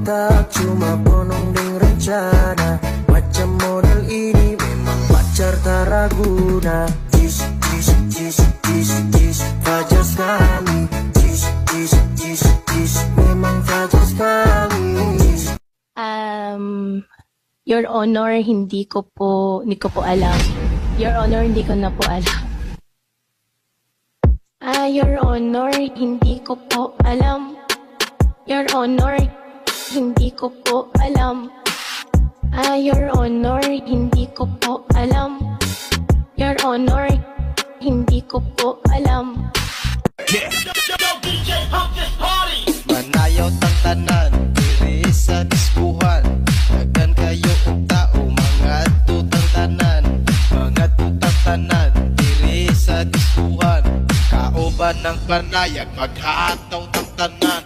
mata cuma bonong deng rencana. Macam model ini memang pacar tak raguna. Jis, jis, jis, jis, jis, fajar sekali. Jis, jis, jis, jis, memang fajar sekali. Your Honor, hindi ko po alam. Your Honor, hindi ko na po alam. Your Honor, hindi ko po alam. Your Honor, hindi ko po alam. Your Honor, hindi ko po alam. Your Honor, hindi ko po alam. Manayaw tang tanan, diri sa diskuhan. Daghan kayo og tao, mga tutang tanan. Mga tutang tanan, diri sa diskuhan. Kauban ng panayag, maghataw tang tanan.